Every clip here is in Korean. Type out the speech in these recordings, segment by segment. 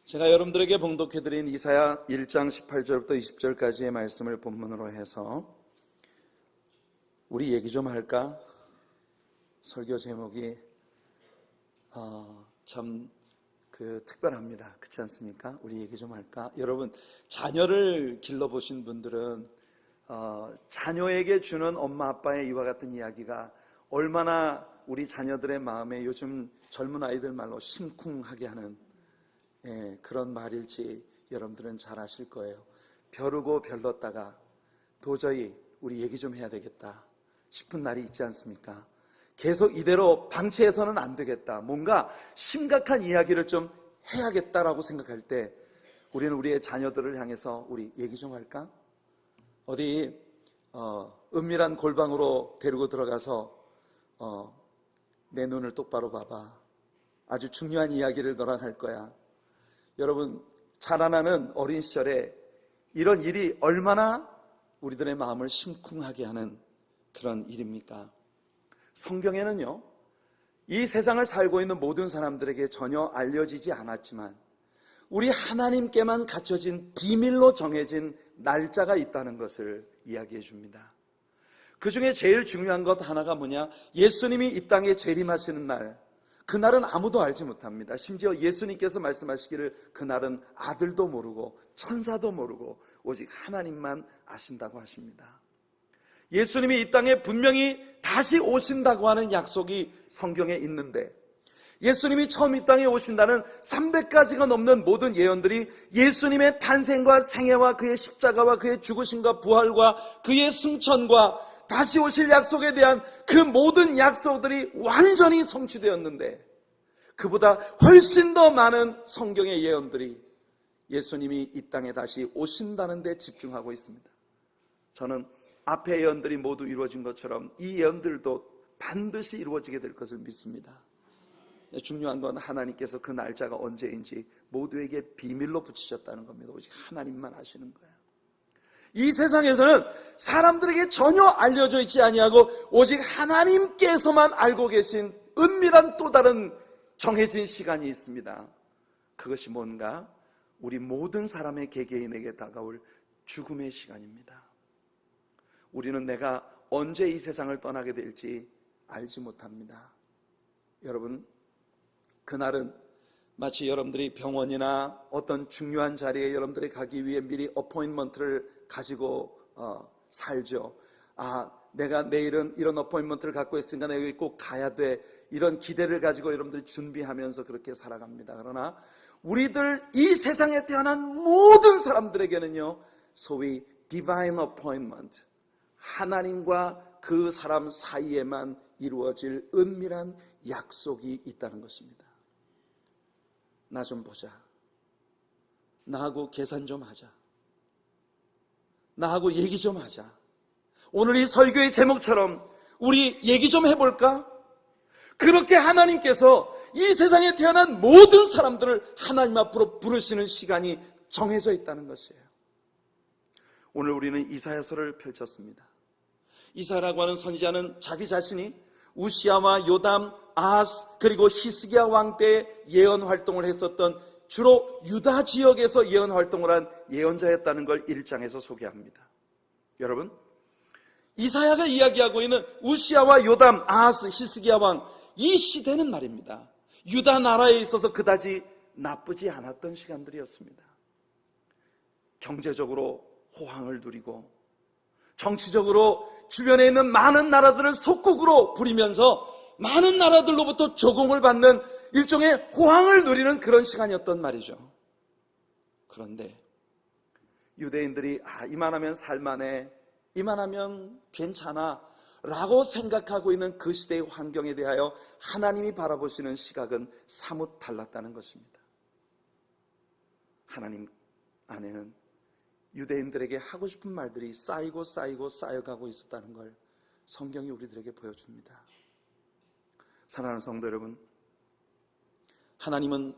제가 여러분들에게 봉독해드린 이사야 1장 18절부터 20절까지의 말씀을 본문으로 해서 우리 얘기 좀 할까? 설교 제목이 참 특별합니다. 그렇지 않습니까? 우리 얘기 좀 할까? 여러분, 자녀를 길러보신 분들은 자녀에게 주는 엄마 아빠의 이와 같은 이야기가 얼마나 우리 자녀들의 마음에 요즘 젊은 아이들 말로 심쿵하게 하는 그런 말일지 여러분들은 잘 아실 거예요. 벼르고 별렀다가 도저히 우리 얘기 좀 해야 되겠다 싶은 날이 있지 않습니까? 계속 이대로 방치해서는 안 되겠다, 뭔가 심각한 이야기를 좀 해야겠다라고 생각할 때 우리는 우리의 자녀들을 향해서 우리 얘기 좀 할까? 어디 은밀한 골방으로 데리고 들어가서 내 눈을 똑바로 봐봐, 아주 중요한 이야기를 너랑 할 거야. 여러분, 자라나는 어린 시절에 이런 일이 얼마나 우리들의 마음을 심쿵하게 하는 그런 일입니까? 성경에는요, 이 세상을 살고 있는 모든 사람들에게 전혀 알려지지 않았지만 우리 하나님께만 갖춰진 비밀로 정해진 날짜가 있다는 것을 이야기해 줍니다. 그 중에 제일 중요한 것 하나가 뭐냐? 예수님이 이 땅에 재림하시는 날, 그날은 아무도 알지 못합니다. 심지어 예수님께서 말씀하시기를 그날은 아들도 모르고 천사도 모르고 오직 하나님만 아신다고 하십니다. 예수님이 이 땅에 분명히 다시 오신다고 하는 약속이 성경에 있는데, 예수님이 처음 이 땅에 오신다는 300가지가 넘는 모든 예언들이 예수님의 탄생과 생애와 그의 십자가와 그의 죽으심과 부활과 그의 승천과 다시 오실 약속에 대한 그 모든 약속들이 완전히 성취되었는데, 그보다 훨씬 더 많은 성경의 예언들이 예수님이 이 땅에 다시 오신다는 데 집중하고 있습니다. 저는 앞의 예언들이 모두 이루어진 것처럼 이 예언들도 반드시 이루어지게 될 것을 믿습니다. 중요한 건 하나님께서 그 날짜가 언제인지 모두에게 비밀로 붙이셨다는 겁니다. 오직 하나님만 아시는 거예요. 이 세상에서는 사람들에게 전혀 알려져 있지 아니하고 오직 하나님께서만 알고 계신 은밀한 또 다른 정해진 시간이 있습니다. 그것이 뭔가? 우리 모든 사람의 개개인에게 다가올 죽음의 시간입니다. 우리는 내가 언제 이 세상을 떠나게 될지 알지 못합니다. 여러분, 그날은 마치 여러분들이 병원이나 어떤 중요한 자리에 여러분들이 가기 위해 미리 어포인먼트를 가지고 살죠. 내가 내일은 이런 어포인먼트를 갖고 있으니까 내가 여기 꼭 가야 돼, 이런 기대를 가지고 여러분들이 준비하면서 그렇게 살아갑니다. 그러나 우리들 이 세상에 태어난 모든 사람들에게는요, 소위 divine appointment, 하나님과 그 사람 사이에만 이루어질 은밀한 약속이 있다는 것입니다. 나 좀 보자, 나하고 계산 좀 하자, 나하고 얘기 좀 하자. 오늘 이 설교의 제목처럼 우리 얘기 좀 해볼까? 그렇게 하나님께서 이 세상에 태어난 모든 사람들을 하나님 앞으로 부르시는 시간이 정해져 있다는 것이에요. 오늘 우리는 이사야서를 펼쳤습니다. 이사야라고 하는 선지자는 자기 자신이 우시아와 요담, 아하스 그리고 히스기야 왕 때 예언 활동을 했었던, 주로 유다 지역에서 예언 활동을 한 예언자였다는 걸 1장에서 소개합니다. 여러분, 이사야가 이야기하고 있는 우시아와 요담, 아하스, 히스기야 왕, 이 시대는 말입니다, 유다 나라에 있어서 그다지 나쁘지 않았던 시간들이었습니다. 경제적으로 호황을 누리고 정치적으로 주변에 있는 많은 나라들을 속국으로 부리면서 많은 나라들로부터 조공을 받는 일종의 호황을 누리는 그런 시간이었단 말이죠. 그런데 유대인들이 이만하면 살만해, 이만하면 괜찮아 라고 생각하고 있는 그 시대의 환경에 대하여 하나님이 바라보시는 시각은 사뭇 달랐다는 것입니다. 하나님 안에는 유대인들에게 하고 싶은 말들이 쌓이고 쌓여가고 있었다는 걸 성경이 우리들에게 보여줍니다. 사랑하는 성도 여러분, 하나님은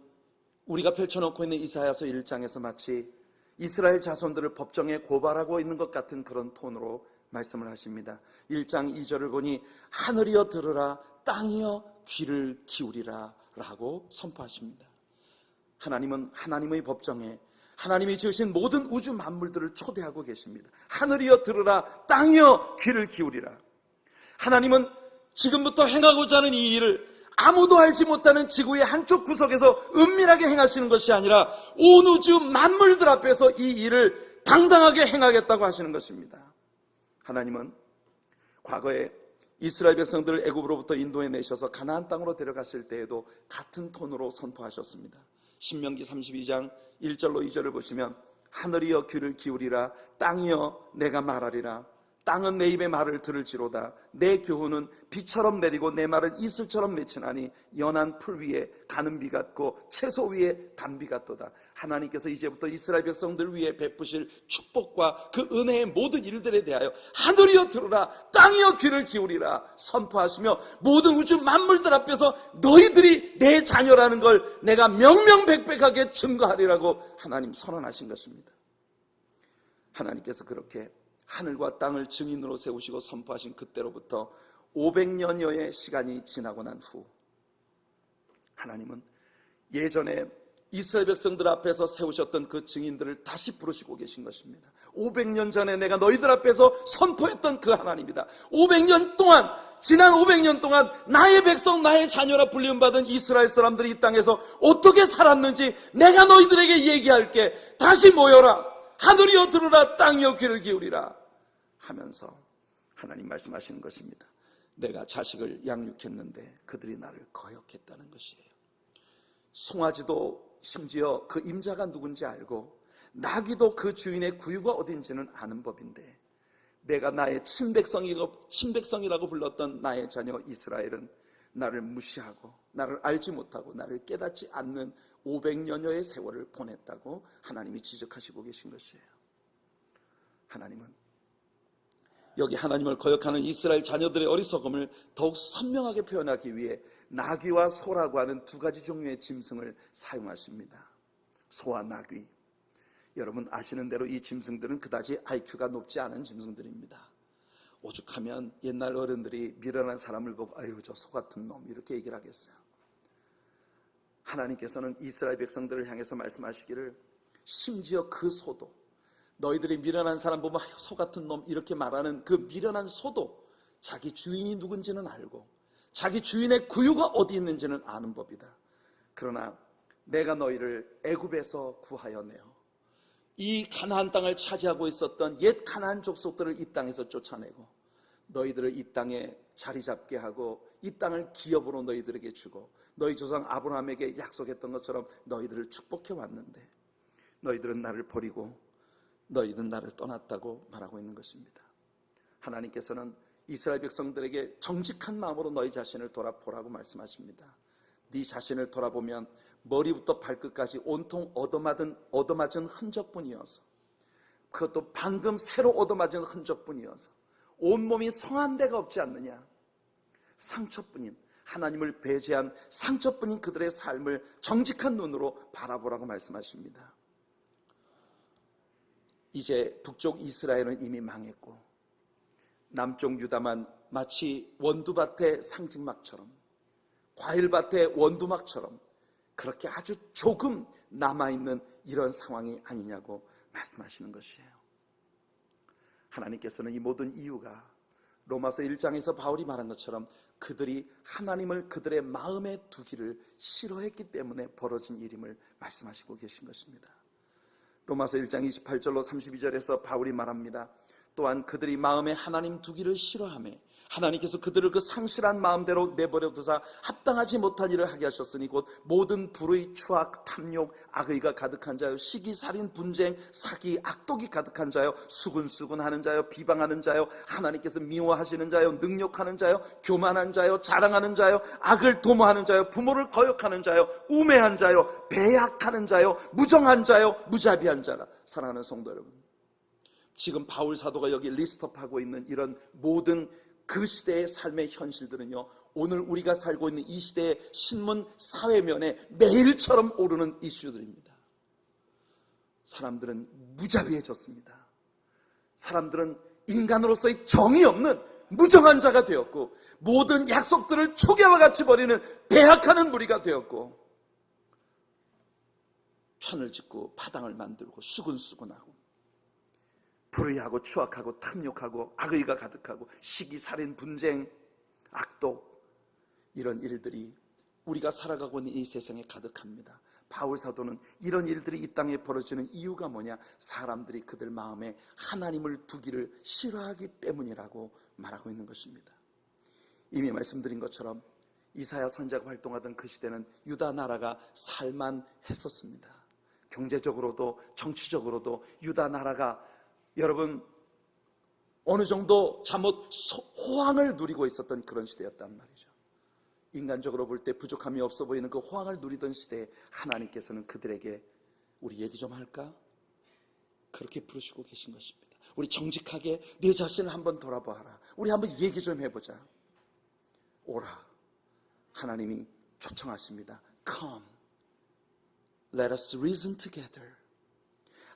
우리가 펼쳐놓고 있는 이사야서 1장에서 마치 이스라엘 자손들을 법정에 고발하고 있는 것 같은 그런 톤으로 말씀을 하십니다. 1장 2절을 보니 하늘이여 들으라, 땅이여 귀를 기울이라 라고 선포하십니다. 하나님은 하나님의 법정에 하나님이 지으신 모든 우주 만물들을 초대하고 계십니다. 하늘이여 들으라, 땅이여 귀를 기울이라. 하나님은 지금부터 행하고자 하는 이 일을 아무도 알지 못하는 지구의 한쪽 구석에서 은밀하게 행하시는 것이 아니라 온 우주 만물들 앞에서 이 일을 당당하게 행하겠다고 하시는 것입니다. 하나님은 과거에 이스라엘 백성들을 애굽으로부터 인도해 내셔서 가나안 땅으로 데려가실 때에도 같은 톤으로 선포하셨습니다. 신명기 32장 1절로 2절을 보시면 하늘이여 귀를 기울이라, 땅이여 내가 말하리라. 땅은 내 입의 말을 들을지로다. 내 교훈은 비처럼 내리고 내 말은 이슬처럼 맺히나니 연한 풀 위에 가는 비 같고 채소 위에 단비 같도다. 하나님께서 이제부터 이스라엘 백성들 위에 베푸실 축복과 그 은혜의 모든 일들에 대하여 하늘이여 들으라, 땅이여 귀를 기울이라 선포하시며 모든 우주 만물들 앞에서 너희들이 내 자녀라는 걸 내가 명명백백하게 증거하리라고 하나님 선언하신 것입니다. 하나님께서 그렇게 하늘과 땅을 증인으로 세우시고 선포하신 그때로부터 500년여의 시간이 지나고 난 후 하나님은 예전에 이스라엘 백성들 앞에서 세우셨던 그 증인들을 다시 부르시고 계신 것입니다. 500년 전에 내가 너희들 앞에서 선포했던 그 하나님이다. 500년 동안, 지난 500년 동안 나의 백성, 나의 자녀라 불림받은 이스라엘 사람들이 이 땅에서 어떻게 살았는지 내가 너희들에게 얘기할게. 다시 모여라. 하늘이여 들으라, 땅이여 귀를 기울이라 하면서 하나님 말씀하시는 것입니다. 내가 자식을 양육했는데 그들이 나를 거역했다는 것이에요. 송아지도 심지어 그 임자가 누군지 알고 나귀도 그 주인의 구유가 어딘지는 아는 법인데 내가 나의 친백성이라고 불렀던 나의 자녀 이스라엘은 나를 무시하고 나를 알지 못하고 나를 깨닫지 않는 500년여의 세월을 보냈다고 하나님이 지적하시고 계신 것이에요. 하나님은 여기 하나님을 거역하는 이스라엘 자녀들의 어리석음을 더욱 선명하게 표현하기 위해 나귀와 소라고 하는 두 가지 종류의 짐승을 사용하십니다. 소와 나귀. 여러분 아시는 대로 이 짐승들은 그다지 IQ가 높지 않은 짐승들입니다. 오죽하면 옛날 어른들이 미련한 사람을 보고 아유 저 소 같은 놈 이렇게 얘기를 하겠어요. 하나님께서는 이스라엘 백성들을 향해서 말씀하시기를 심지어 그 소도 너희들이 미련한 사람 보면 아유 소 같은 놈 이렇게 말하는 그 미련한 소도 자기 주인이 누군지는 알고 자기 주인의 구유가 어디 있는지는 아는 법이다. 그러나 내가 너희를 애굽에서 구하여 내어 이 가나안 땅을 차지하고 있었던 옛 가나안 족속들을 이 땅에서 쫓아내고 너희들을 이 땅에 자리 잡게 하고 이 땅을 기업으로 너희들에게 주고 너희 조상 아브라함에게 약속했던 것처럼 너희들을 축복해 왔는데 너희들은 나를 버리고 너희들은 나를 떠났다고 말하고 있는 것입니다. 하나님께서는 이스라엘 백성들에게 정직한 마음으로 너희 자신을 돌아보라고 말씀하십니다. 네 자신을 돌아보면 머리부터 발끝까지 온통 얻어맞은 흔적뿐이어서 그것도 방금 새로 얻어맞은 흔적뿐이어서 온몸이 성한 데가 없지 않느냐. 상처뿐인 하나님을 배제한 상처뿐인 그들의 삶을 정직한 눈으로 바라보라고 말씀하십니다. 이제 북쪽 이스라엘은 이미 망했고 남쪽 유다만 마치 원두밭의 상징막처럼 과일밭의 원두막처럼 그렇게 아주 조금 남아있는 이런 상황이 아니냐고 말씀하시는 것이에요. 하나님께서는 이 모든 이유가 로마서 1장에서 바울이 말한 것처럼 그들이 하나님을 그들의 마음에 두기를 싫어했기 때문에 벌어진 일임을 말씀하시고 계신 것입니다. 로마서 1장 28절로 32절에서 바울이 말합니다. 또한 그들이 마음에 하나님 두기를 싫어하며 하나님께서 그들을 그 상실한 마음대로 내버려 두사 합당하지 못한 일을 하게 하셨으니 곧 모든 불의, 추악, 탐욕, 악의가 가득한 자요 시기, 살인, 분쟁, 사기, 악독이 가득한 자요 수근수근하는 자요 비방하는 자요 하나님께서 미워하시는 자요 능욕하는 자요 교만한 자요 자랑하는 자요 악을 도모하는 자요 부모를 거역하는 자요 우매한 자요 배약하는 자요 무정한 자요 무자비한 자라. 사랑하는 성도 여러분, 지금 바울 사도가 여기 리스트업하고 있는 이런 모든 그 시대의 삶의 현실들은요, 오늘 우리가 살고 있는 이 시대의 신문 사회면에 매일처럼 오르는 이슈들입니다. 사람들은 무자비해졌습니다. 사람들은 인간으로서의 정이 없는 무정한 자가 되었고 모든 약속들을 초계와 같이 버리는 배약하는 무리가 되었고 편을 짓고 파당을 만들고 수군수군하고 불의하고 추악하고 탐욕하고 악의가 가득하고 시기, 살인, 분쟁, 악독, 이런 일들이 우리가 살아가고 있는 이 세상에 가득합니다. 바울 사도는 이런 일들이 이 땅에 벌어지는 이유가 뭐냐? 사람들이 그들 마음에 하나님을 두기를 싫어하기 때문이라고 말하고 있는 것입니다. 이미 말씀드린 것처럼 이사야 선지자가 활동하던 그 시대는 유다 나라가 살만했었습니다. 경제적으로도 정치적으로도 유다 나라가 여러분 어느 정도 잠옷 호황을 누리고 있었던 그런 시대였단 말이죠. 인간적으로 볼 때 부족함이 없어 보이는 그 호황을 누리던 시대에 하나님께서는 그들에게 우리 얘기 좀 할까? 그렇게 부르시고 계신 것입니다. 우리 정직하게 내 자신을 한번 돌아보아라. 우리 한번 얘기 좀 해보자. 오라. 하나님이 초청하십니다. Come. Let us reason together.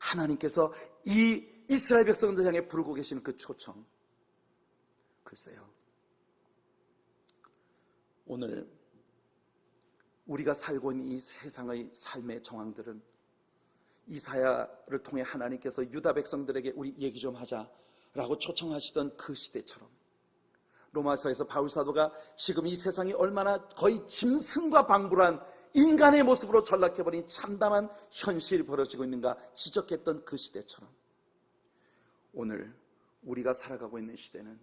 하나님께서 이 이스라엘 백성들 향해 부르고 계시는 그 초청. 글쎄요. 오늘 우리가 살고 있는 이 세상의 삶의 정황들은 이사야를 통해 하나님께서 유다 백성들에게 우리 얘기 좀 하자라고 초청하시던 그 시대처럼 로마서에서 바울 사도가 지금 이 세상이 얼마나 거의 짐승과 방불한 인간의 모습으로 전락해버린 참담한 현실이 벌어지고 있는가 지적했던 그 시대처럼 오늘 우리가 살아가고 있는 시대는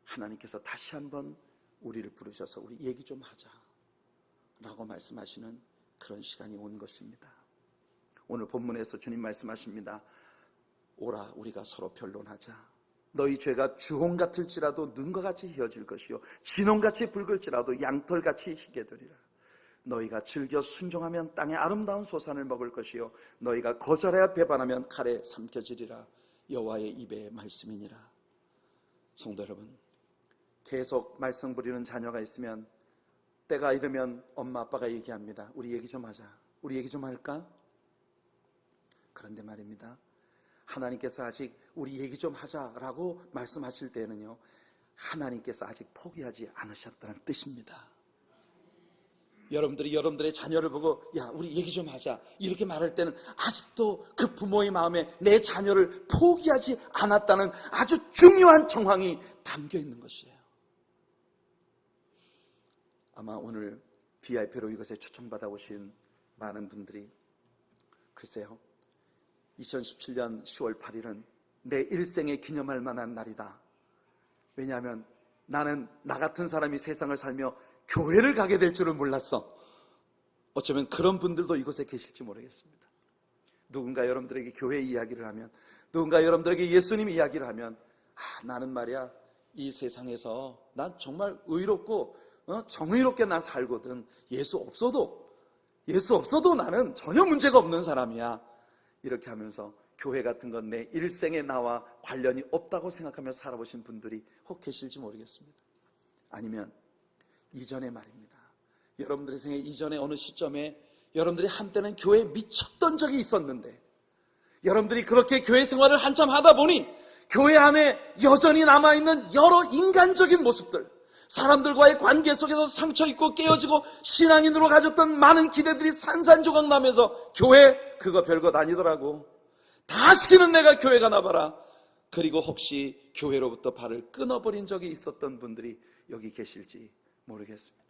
하나님께서 다시 한번 우리를 부르셔서 우리 얘기 좀 하자 라고 말씀하시는 그런 시간이 온 것입니다. 오늘 본문에서 주님 말씀하십니다. 오라 우리가 서로 변론하자. 너희 죄가 주홍 같을지라도 눈과 같이 희어질 것이요 진홍같이 붉을지라도 양털같이 희게 되리라. 너희가 즐겨 순종하면 땅의 아름다운 소산을 먹을 것이요 너희가 거절하여 배반하면 칼에 삼켜지리라. 여호와의 입의 말씀이니라. 성도 여러분, 계속 말썽 부리는 자녀가 있으면 때가 이르면 엄마 아빠가 얘기합니다. 우리 얘기 좀 하자. 우리 얘기 좀 할까? 그런데 말입니다. 하나님께서 아직 우리 얘기 좀 하자라고 말씀하실 때는요, 하나님께서 아직 포기하지 않으셨다는 뜻입니다. 여러분들이 여러분들의 자녀를 보고 야 우리 얘기 좀 하자 이렇게 말할 때는 아직도 그 부모의 마음에 내 자녀를 포기하지 않았다는 아주 중요한 정황이 담겨 있는 것이에요. 아마 오늘 VIP로 이것에 초청받아 오신 많은 분들이 글쎄요 2017년 10월 8일은 내 일생에 기념할 만한 날이다. 왜냐하면 나는 나 같은 사람이 세상을 살며 교회를 가게 될 줄은 몰랐어. 어쩌면 그런 분들도 이곳에 계실지 모르겠습니다. 누군가 여러분들에게 교회 이야기를 하면, 누군가 여러분들에게 예수님 이야기를 하면 나는 말이야 이 세상에서 난 정말 의롭고 정의롭게 난 살거든. 예수 없어도 나는 전혀 문제가 없는 사람이야. 이렇게 하면서 교회 같은 건 내 일생에 나와 관련이 없다고 생각하며 살아보신 분들이 혹 계실지 모르겠습니다. 아니면 이전에 말입니다. 여러분들의 생애 이전에 어느 시점에 여러분들이 한때는 교회에 미쳤던 적이 있었는데 여러분들이 그렇게 교회 생활을 한참 하다 보니 교회 안에 여전히 남아있는 여러 인간적인 모습들, 사람들과의 관계 속에서 상처 입고 깨어지고 신앙인으로 가졌던 많은 기대들이 산산조각 나면서 교회 그거 별것 아니더라고. 다시는 내가 교회 가나 봐라. 그리고 혹시 교회로부터 발을 끊어버린 적이 있었던 분들이 여기 계실지 모르겠습니다.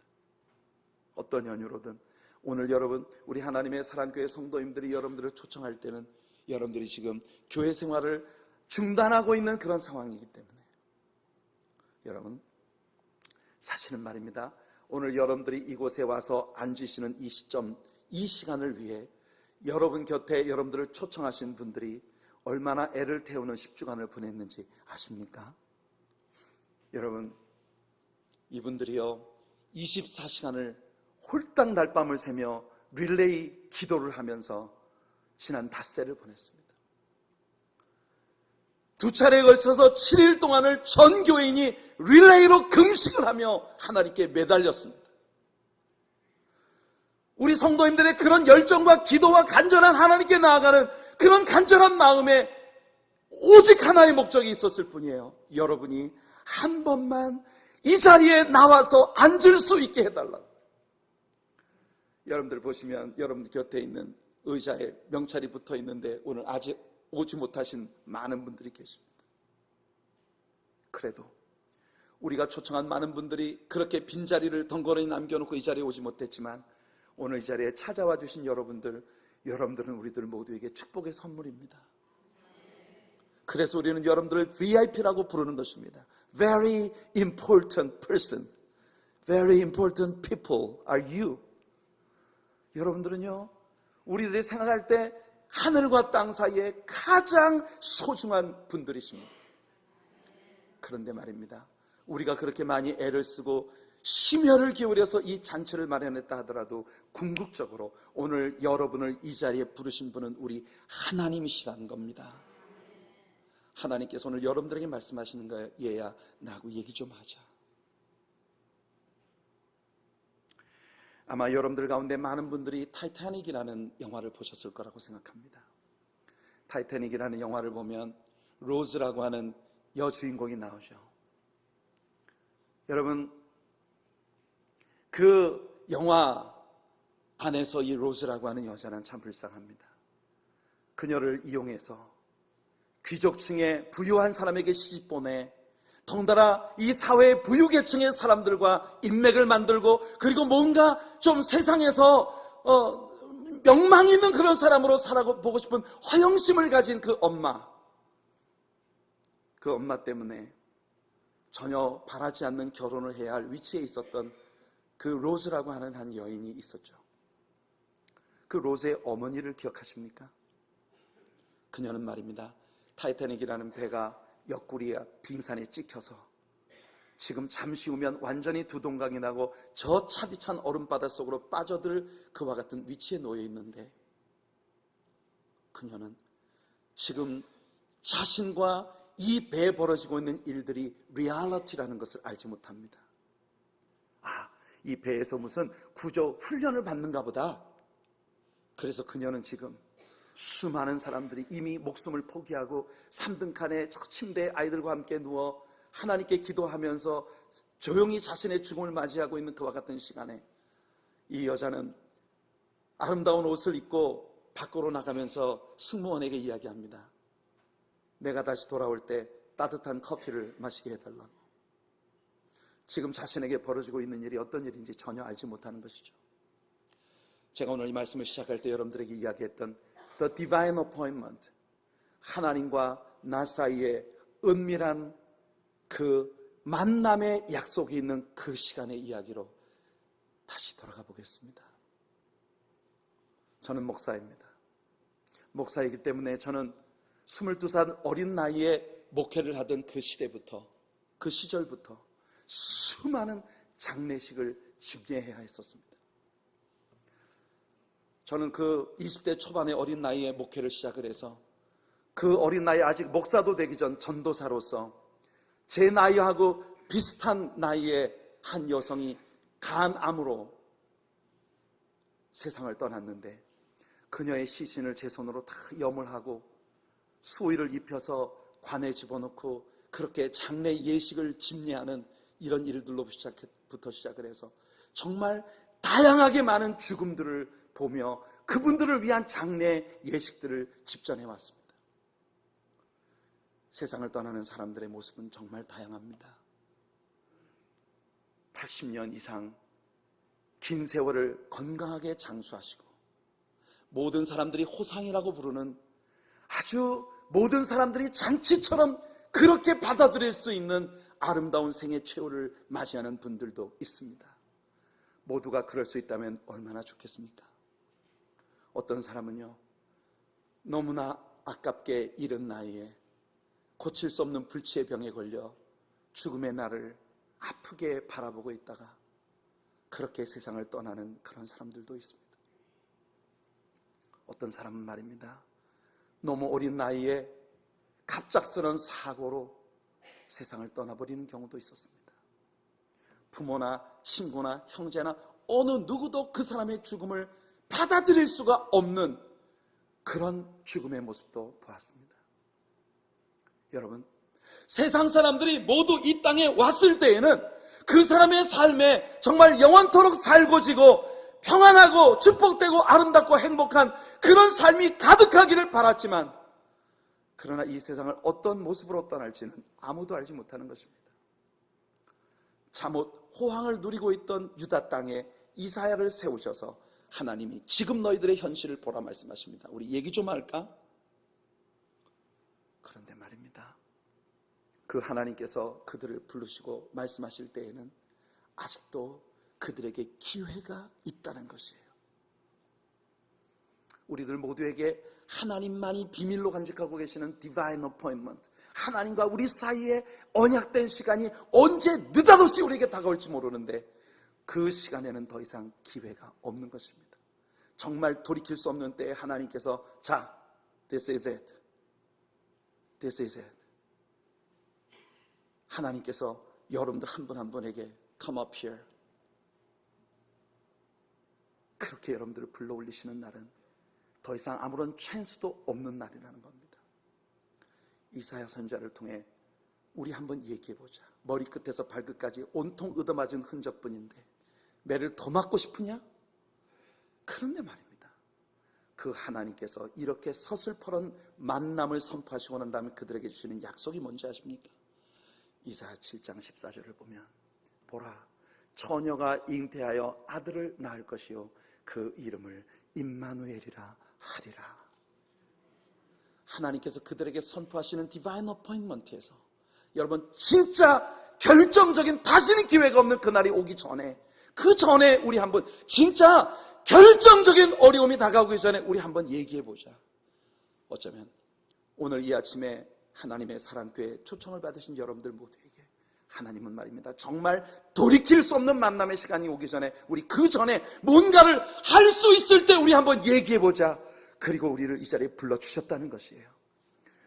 어떤 연유로든 오늘 여러분 우리 하나님의 사랑교회 성도님들이 여러분들을 초청할 때는 여러분들이 지금 교회 생활을 중단하고 있는 그런 상황이기 때문에 여러분 사실은 말입니다. 오늘 여러분들이 이곳에 와서 앉으시는 이 시점, 이 시간을 위해 여러분 곁에 여러분들을 초청하신 분들이 얼마나 애를 태우는 10주간을 보냈는지 아십니까? 여러분 이분들이요 24시간을 홀딱 날밤을 새며 릴레이 기도를 하면서 지난 닷새를 보냈습니다. 2차례에 걸쳐서 7일 동안을 전 교인이 릴레이로 금식을 하며 하나님께 매달렸습니다. 우리 성도님들의 그런 열정과 기도와 간절한 하나님께 나아가는 그런 간절한 마음에 오직 하나의 목적이 있었을 뿐이에요. 여러분이 한 번만 이 자리에 나와서 앉을 수 있게 해달라고. 여러분들 보시면 여러분들 곁에 있는 의자에 명찰이 붙어 있는데 오늘 아직 오지 못하신 많은 분들이 계십니다. 그래도 우리가 초청한 많은 분들이 그렇게 빈자리를 덩그러니 남겨놓고 이 자리에 오지 못했지만 오늘 이 자리에 찾아와 주신 여러분들은 우리들 모두에게 축복의 선물입니다. 그래서 우리는 여러분들을 VIP라고 부르는 것입니다. Very important person, very important people are you. 여러분들은요, 우리들이 생각할 때 하늘과 땅 사이에 가장 소중한 분들이십니다. 그런데 말입니다, 우리가 그렇게 많이 애를 쓰고 심혈을 기울여서 이 잔치를 마련했다 하더라도 궁극적으로 오늘 여러분을 이 자리에 부르신 분은 우리 하나님이시라는 겁니다. 하나님께서 오늘 여러분들에게 말씀하시는 거예요. 얘야, 나하고 얘기 좀 하자. 아마 여러분들 가운데 많은 분들이 타이타닉이라는 영화를 보셨을 거라고 생각합니다. 타이타닉이라는 영화를 보면 로즈라고 하는 여주인공이 나오죠. 여러분, 그 영화 안에서 이 로즈라고 하는 여자는 참 불쌍합니다. 그녀를 이용해서 귀족층의 부유한 사람에게 시집 보내 덩달아 이 사회의 부유계층의 사람들과 인맥을 만들고 그리고 뭔가 좀 세상에서 명망 있는 그런 사람으로 살아보고 싶은 허영심을 가진 그 엄마 때문에 전혀 바라지 않는 결혼을 해야 할 위치에 있었던 그 로즈라고 하는 한 여인이 있었죠. 그 로즈의 어머니를 기억하십니까? 그녀는 말입니다, 타이타닉이라는 배가 옆구리에 빙산에 찍혀서 지금 잠시 후면 완전히 두동강이 나고 저 차디찬 얼음바다 속으로 빠져들 그와 같은 위치에 놓여 있는데 그녀는 지금 자신과 이 배에 벌어지고 있는 일들이 리얼리티라는 것을 알지 못합니다. 이 배에서 무슨 구조 훈련을 받는가 보다. 그래서 그녀는 지금 수많은 사람들이 이미 목숨을 포기하고 3등 칸에 저 침대에 아이들과 함께 누워 하나님께 기도하면서 조용히 자신의 죽음을 맞이하고 있는 그와 같은 시간에 이 여자는 아름다운 옷을 입고 밖으로 나가면서 승무원에게 이야기합니다. 내가 다시 돌아올 때 따뜻한 커피를 마시게 해달라고. 지금 자신에게 벌어지고 있는 일이 어떤 일인지 전혀 알지 못하는 것이죠. 제가 오늘 이 말씀을 시작할 때 여러분들에게 이야기했던 The Divine Appointment, 하나님과 나 사이에 은밀한 그 만남의 약속이 있는 그 시간의 이야기로 다시 돌아가 보겠습니다. 저는 목사입니다. 목사이기 때문에 저는 22살 어린 나이에 목회를 하던 그 시대부터, 그 시절부터 수많은 장례식을 집례해야 했었습니다. 저는 그 20대 초반의 어린 나이에 목회를 시작을 해서 그 어린 나이에 아직 목사도 되기 전 전도사로서 제 나이하고 비슷한 나이에 한 여성이 간암으로 세상을 떠났는데 그녀의 시신을 제 손으로 다 염을 하고 수의를 입혀서 관에 집어넣고 그렇게 장례 예식을 집례하는 이런 일들로부터 시작을 해서 정말 다양하게 많은 죽음들을 보며 그분들을 위한 장례 예식들을 집전해 왔습니다. 세상을 떠나는 사람들의 모습은 정말 다양합니다. 80년 이상 긴 세월을 건강하게 장수하시고 모든 사람들이 호상이라고 부르는 아주 모든 사람들이 잔치처럼 그렇게 받아들일 수 있는 아름다운 생애 최후를 맞이하는 분들도 있습니다. 모두가 그럴 수 있다면 얼마나 좋겠습니까? 어떤 사람은요, 너무나 아깝게 이른 나이에 고칠 수 없는 불치의 병에 걸려 죽음의 날을 아프게 바라보고 있다가 그렇게 세상을 떠나는 그런 사람들도 있습니다. 어떤 사람은 말입니다, 너무 어린 나이에 갑작스러운 사고로 세상을 떠나버리는 경우도 있었습니다. 부모나 친구나 형제나 어느 누구도 그 사람의 죽음을 받아들일 수가 없는 그런 죽음의 모습도 보았습니다. 여러분, 세상 사람들이 모두 이 땅에 왔을 때에는 그 사람의 삶에 정말 영원토록 살고 지고 평안하고 축복되고 아름답고 행복한 그런 삶이 가득하기를 바랐지만 그러나 이 세상을 어떤 모습으로 떠날지는 아무도 알지 못하는 것입니다. 잠옷 호황을 누리고 있던 유다 땅에 이사야를 세우셔서 하나님이 지금 너희들의 현실을 보라 말씀하십니다. 우리 얘기 좀 할까? 그런데 말입니다, 그 하나님께서 그들을 부르시고 말씀하실 때에는 아직도 그들에게 기회가 있다는 것이에요. 우리들 모두에게 하나님만이 비밀로 간직하고 계시는 디바인 어포인먼트, 하나님과 우리 사이에 언약된 시간이 언제 느닷없이 우리에게 다가올지 모르는데 그 시간에는 더 이상 기회가 없는 것입니다. 정말 돌이킬 수 없는 때에 하나님께서 자, this is it. This is it. 하나님께서 여러분들 한 분 한 분에게 come up here. 그렇게 여러분들을 불러 올리시는 날은 더 이상 아무런 찬스도 없는 날이라는 겁니다. 이사야 선지자를 통해 우리 한번 얘기해보자. 머리끝에서 발끝까지 온통 얻어맞은 흔적뿐인데 매를 더 맞고 싶으냐? 그런데 말입니다, 그 하나님께서 이렇게 서슬퍼런 만남을 선포하시고 난 다음에 그들에게 주시는 약속이 뭔지 아십니까? 이사야 7장 14절을 보면 보라, 처녀가 잉태하여 아들을 낳을 것이요 그 이름을 임마누엘이라 하리라. 하나님께서 그들에게 선포하시는 디바인 어포인먼트에서 여러분 진짜 결정적인 다시는 기회가 없는 그날이 오기 전에, 그 전에 우리 한번 진짜 결정적인 어려움이 다가오기 전에 우리 한번 얘기해보자. 어쩌면 오늘 이 아침에 하나님의 사랑교회 초청을 받으신 여러분들 모두에게 하나님은 말입니다, 정말 돌이킬 수 없는 만남의 시간이 오기 전에 우리 그 전에 뭔가를 할 수 있을 때 우리 한번 얘기해보자. 그리고 우리를 이 자리에 불러주셨다는 것이에요.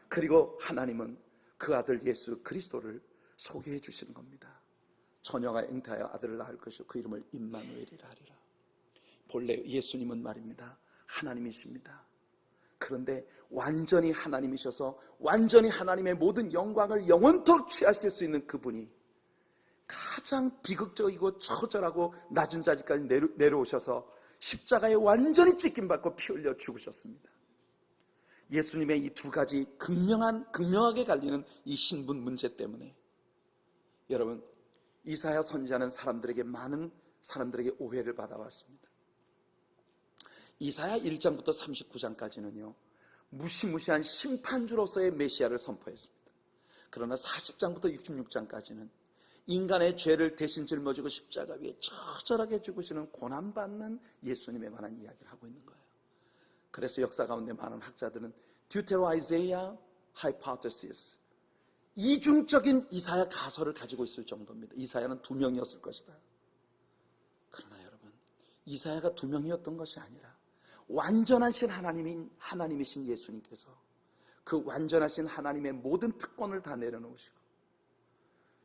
그리고 하나님은 그 아들 예수 그리스도를 소개해 주시는 겁니다. 처녀가 잉태하여 아들을 낳을 것이요 그 이름을 임마누엘이라 하리라. 본래 예수님은 말입니다, 하나님이십니다. 그런데 완전히 하나님이셔서 완전히 하나님의 모든 영광을 영원토록 취하실 수 있는 그분이 가장 비극적이고 처절하고 낮은 자리까지 내려오셔서 십자가에 완전히 찢김받고 피 흘려 죽으셨습니다. 예수님의 이 두 가지 극명하게 갈리는 이 신분 문제 때문에 여러분, 이사야 선지자는 많은 사람들에게 오해를 받아왔습니다. 이사야 1장부터 39장까지는요 무시무시한 심판주로서의 메시아를 선포했습니다. 그러나 40장부터 66장까지는 인간의 죄를 대신 짊어지고 십자가 위에 처절하게 죽으시는 고난받는 예수님에 관한 이야기를 하고 있는 거예요. 그래서 역사 가운데 많은 학자들은 Deutero-Isaiah Hypothesis, 이중적인 이사야 가설을 가지고 있을 정도입니다. 이사야는 2명이었을 것이다. 그러나 여러분, 이사야가 2명이었던 것이 아니라 완전하신 하나님이신 예수님께서 그 완전하신 하나님의 모든 특권을 다 내려놓으시고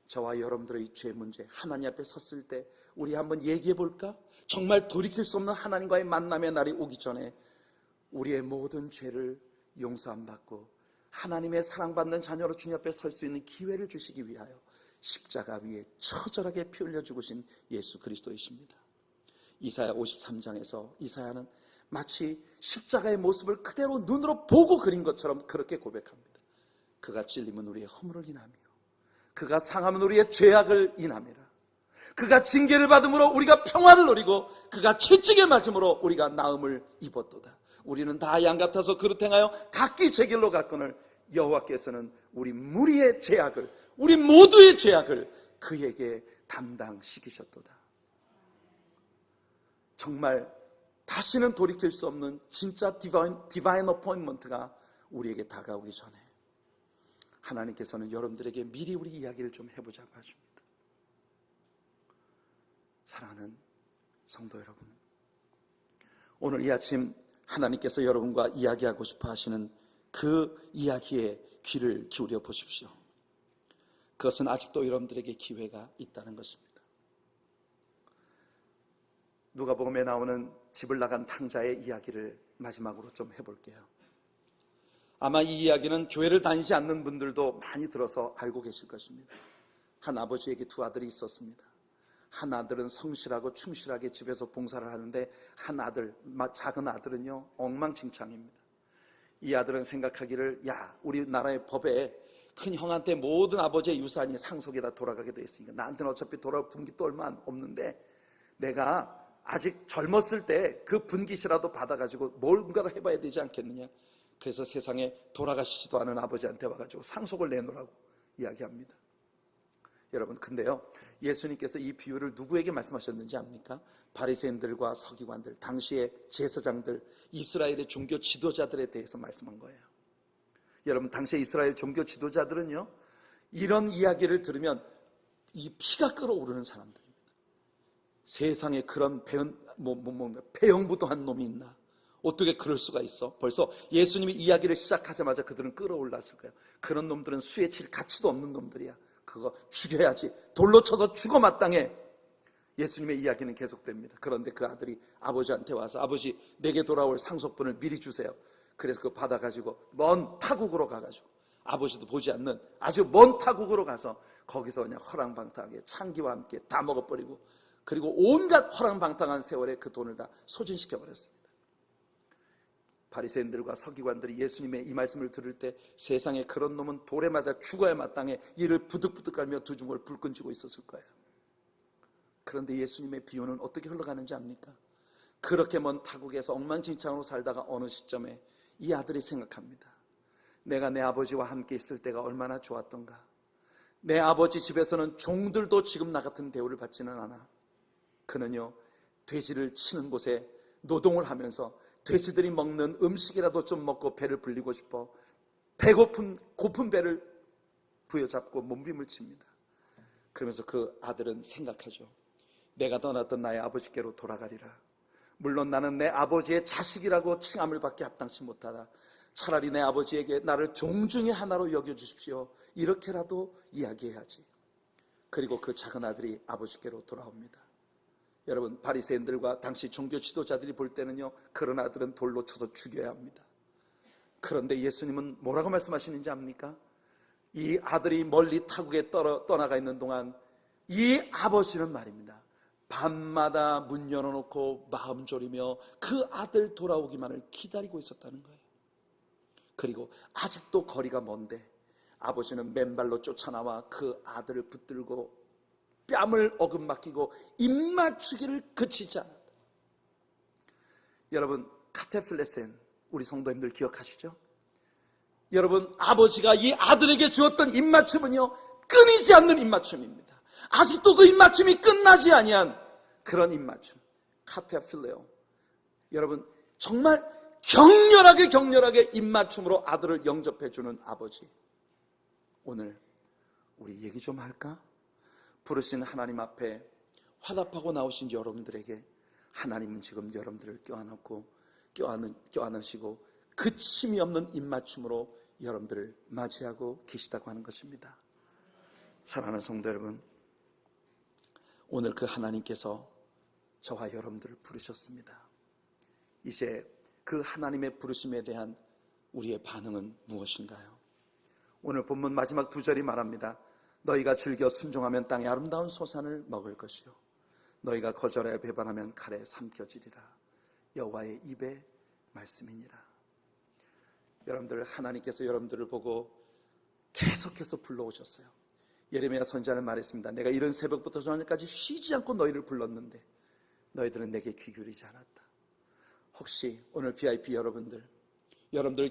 저와 여러분들의 이 죄 문제 하나님 앞에 섰을 때 우리 한번 얘기해 볼까? 정말 돌이킬 수 없는 하나님과의 만남의 날이 오기 전에 우리의 모든 죄를 용서 안 받고 하나님의 사랑받는 자녀로 주님 앞에 설 수 있는 기회를 주시기 위하여 십자가 위에 처절하게 피 흘려 죽으신 예수 그리스도이십니다. 이사야 53장에서 이사야는 마치 십자가의 모습을 그대로 눈으로 보고 그린 것처럼 그렇게 고백합니다. 그가 찔림은 우리의 허물을 인하며 그가 상함은 우리의 죄악을 인함이라. 그가 징계를 받음으로 우리가 평화를 누리고 그가 채찍에 맞음으로 우리가 나음을 입었도다. 우리는 다 양 같아서 그릇 행하여 각기 제 길로 갔거늘 여호와께서는 우리 무리의 죄악을, 우리 모두의 죄악을 그에게 담당시키셨도다. 정말 다시는 돌이킬 수 없는 진짜 디바인 어포인먼트가 우리에게 다가오기 전에 하나님께서는 여러분들에게 미리 우리 이야기를 좀 해보자고 하십니다. 사랑하는 성도 여러분, 오늘 이 아침 하나님께서 여러분과 이야기하고 싶어 하시는 그 이야기에 귀를 기울여 보십시오. 그것은 아직도 여러분들에게 기회가 있다는 것입니다. 누가복음에 나오는 집을 나간 탕자의 이야기를 마지막으로 좀 해볼게요. 아마 이 이야기는 교회를 다니지 않는 분들도 많이 들어서 알고 계실 것입니다. 한 아버지에게 두 아들이 있었습니다. 한 아들은 성실하고 충실하게 집에서 봉사를 하는데 한 아들, 작은 아들은요 엉망진창입니다. 이 아들은 생각하기를, 야, 우리나라의 법에 큰 형한테 모든 아버지의 유산이 상속이 다 돌아가게 돼 있으니까 나한테는 어차피 돌아올 분기도 얼마 없는데 내가 아직 젊었을 때 그 분깃이라도 받아가지고 뭔가를 해봐야 되지 않겠느냐. 그래서 세상에 돌아가시지도 않은 아버지한테 와가지고 상속을 내놓으라고 이야기합니다. 여러분, 근데요, 예수님께서 이 비유를 누구에게 말씀하셨는지 압니까? 바리새인들과 서기관들, 당시의 제사장들, 이스라엘의 종교 지도자들에 대해서 말씀한 거예요. 여러분, 당시의 이스라엘 종교 지도자들은요, 이런 이야기를 들으면 이 피가 끓어오르는 사람들입니다. 세상에 그런 배영부도한 놈이 있나? 어떻게 그럴 수가 있어? 벌써 예수님이 이야기를 시작하자마자 그들은 끌어올랐을 거예요. 그런 놈들은 수에 칠 가치도 없는 놈들이야. 그거 죽여야지. 돌로 쳐서 죽어 마땅해. 예수님의 이야기는 계속됩니다. 그런데 그 아들이 아버지한테 와서, 아버지, 내게 돌아올 상속분을 미리 주세요. 그래서 그거 받아가지고 먼 타국으로 가가지고, 아버지도 보지 않는 아주 먼 타국으로 가서 거기서 그냥 허랑방탕하게 창기와 함께 다 먹어버리고, 그리고 온갖 허랑방탕한 세월에 그 돈을 다 소진시켜버렸습니다. 바리새인들과 서기관들이 예수님의 이 말씀을 들을 때, 세상에 그런 놈은 돌에 맞아 죽어야 마땅해 이를 부득부득 깔며 두 주먹을 불끈 쥐고 있었을 거예요. 그런데 예수님의 비유는 어떻게 흘러가는지 압니까? 그렇게 먼 타국에서 엉망진창으로 살다가 어느 시점에 이 아들이 생각합니다. 내가 내 아버지와 함께 있을 때가 얼마나 좋았던가. 내 아버지 집에서는 종들도 지금 나 같은 대우를 받지는 않아. 그는요, 돼지를 치는 곳에 노동을 하면서 돼지들이 먹는 음식이라도 좀 먹고 배를 불리고 싶어 고픈 배를 부여잡고 몸부림을 칩니다. 그러면서 그 아들은 생각하죠. 내가 떠났던 나의 아버지께로 돌아가리라. 물론 나는 내 아버지의 자식이라고 칭함을 받기 합당치 못하다. 차라리 내 아버지에게 나를 종 중에 하나로 여겨주십시오. 이렇게라도 이야기해야지. 그리고 그 작은 아들이 아버지께로 돌아옵니다. 여러분, 바리새인들과 당시 종교 지도자들이 볼 때는요, 그런 아들은 돌로 쳐서 죽여야 합니다. 그런데 예수님은 뭐라고 말씀하시는지 압니까? 이 아들이 멀리 타국에 떠나가 있는 동안 이 아버지는 말입니다, 밤마다 문 열어놓고 마음 졸이며 그 아들 돌아오기만을 기다리고 있었다는 거예요. 그리고 아직도 거리가 먼데 아버지는 맨발로 쫓아나와 그 아들을 붙들고 뺨을 어긋맞기고 입맞추기를 그치지 않았다. 여러분, 카테플레센, 우리 성도님들 기억하시죠? 여러분, 아버지가 이 아들에게 주었던 입맞춤은요, 끊이지 않는 입맞춤입니다. 아직도 그 입맞춤이 끝나지 아니한 그런 입맞춤, 카테필레오. 여러분, 정말 격렬하게 입맞춤으로 아들을 영접해주는 아버지. 오늘 우리 얘기 좀 할까? 부르신 하나님 앞에 화답하고 나오신 여러분들에게 하나님은 지금 여러분들을 껴안으시고 그침이 없는 입맞춤으로 여러분들을 맞이하고 계시다고 하는 것입니다. 사랑하는 성도 여러분, 오늘 그 하나님께서 저와 여러분들을 부르셨습니다. 이제 그 하나님의 부르심에 대한 우리의 반응은 무엇인가요? 오늘 본문 마지막 두 절이 말합니다. 너희가 즐겨 순종하면 땅의 아름다운 소산을 먹을 것이요 너희가 거절하여 배반하면 칼에 삼켜지리라. 여호와의 입의 말씀이니라. 여러분들, 하나님께서 여러분들을 보고 계속해서 불러오셨어요. 예레미야 선지자는 말했습니다. 내가 이른 새벽부터 저녁까지 쉬지 않고 너희를 불렀는데 너희들은 내게 귀 기울이지 않았다. 혹시 오늘 VIP 여러분들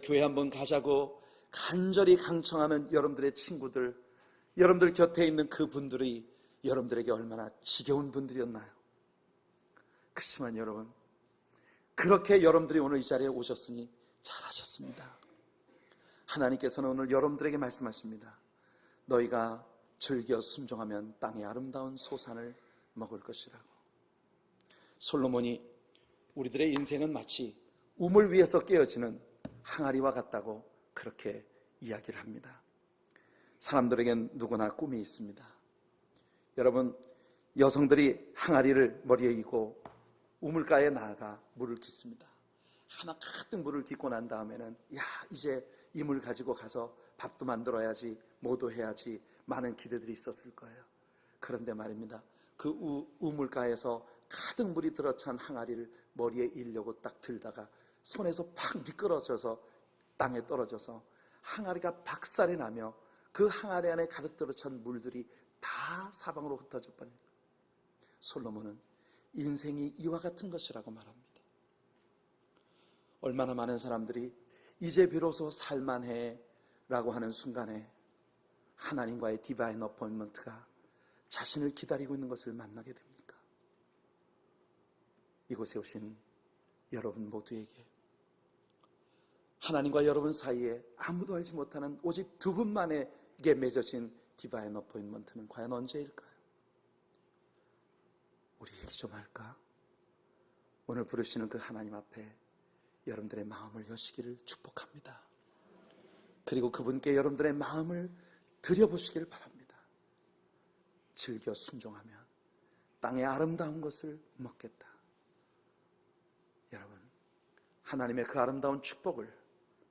교회 한번 가자고 간절히 강청하는 여러분들의 친구들, 여러분들 곁에 있는 그분들이 여러분들에게 얼마나 지겨운 분들이었나요? 그렇지만 여러분, 그렇게 여러분들이 오늘 이 자리에 오셨으니 잘하셨습니다. 하나님께서는 오늘 여러분들에게 말씀하십니다. 너희가 즐겨 순종하면 땅의 아름다운 소산을 먹을 것이라고. 솔로몬이 우리들의 인생은 마치 우물 위에서 깨어지는 항아리와 같다고 그렇게 이야기를 합니다. 사람들에겐 누구나 꿈이 있습니다. 여러분, 여성들이 항아리를 머리에 이고 우물가에 나아가 물을 깃습니다. 하나 가득 물을 깃고 난 다음에는 이제 이 물 가지고 가서 밥도 만들어야지, 뭐도 해야지, 많은 기대들이 있었을 거예요. 그런데 말입니다, 그 우물가에서 가득 물이 들어찬 항아리를 머리에 일려고 딱 들다가 손에서 팍 미끄러져서 땅에 떨어져서 항아리가 박살이 나며 그 항아리 안에 가득 들어찬 물들이 다 사방으로 흩어져 버린 거예요. 솔로몬은 인생이 이와 같은 것이라고 말합니다. 얼마나 많은 사람들이 이제 비로소 살만해 라고 하는 순간에 하나님과의 디바인 어포인먼트가 자신을 기다리고 있는 것을 만나게 됩니까? 이곳에 오신 여러분 모두에게 하나님과 여러분 사이에 아무도 알지 못하는 오직 두 분만에게 맺어진 디바인 어포인먼트는 과연 언제일까요? 우리 얘기 좀 할까? 오늘 부르시는 그 하나님 앞에 여러분들의 마음을 여시기를 축복합니다. 그리고 그분께 여러분들의 마음을 드려보시길 바랍니다. 즐겨 순종하면 땅의 아름다운 것을 먹겠다. 여러분, 하나님의 그 아름다운 축복을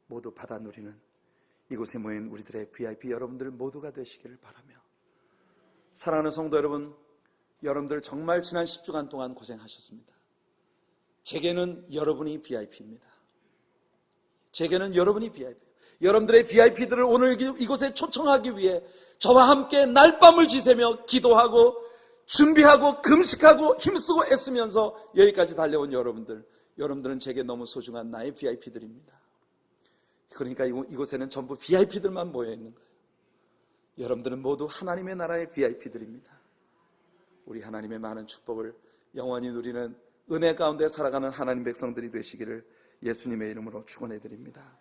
모두 받아 누리는 이곳에 모인 우리들의 VIP 여러분들 모두가 되시기를 바라며, 사랑하는 성도 여러분, 여러분들 정말 지난 10주간 동안 고생하셨습니다. 제게는 여러분이 VIP입니다. 제게는 여러분이 VIP. 여러분들의 VIP들을 오늘 이곳에 초청하기 위해 저와 함께 날밤을 지새며 기도하고 준비하고 금식하고 힘쓰고 애쓰면서 여기까지 달려온 여러분들은 제게 너무 소중한 나의 VIP들입니다. 그러니까 이곳에는 전부 VIP들만 모여 있는 거예요. 여러분들은 모두 하나님의 나라의 VIP들입니다. 우리 하나님의 많은 축복을 영원히 누리는 은혜 가운데 살아가는 하나님 백성들이 되시기를 예수님의 이름으로 축원해 드립니다.